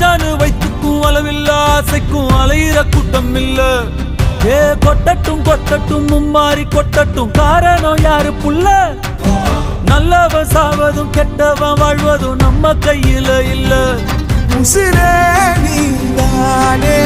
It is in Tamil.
ராஜானு வைத்துக்கும் அளவில்ல ஆசைக்கும் அலையிற கூட்டம் இல்ல. ஏ கொட்டட்டும் கொட்டட்டும் மும்மாறி கொட்டட்டும், காரணம் யாரு புள்ள? நல்லவன் சாவதும் கெட்டவன் வாழ்வதும் நம்ம கையில இல்ல. உசிரே நீதானே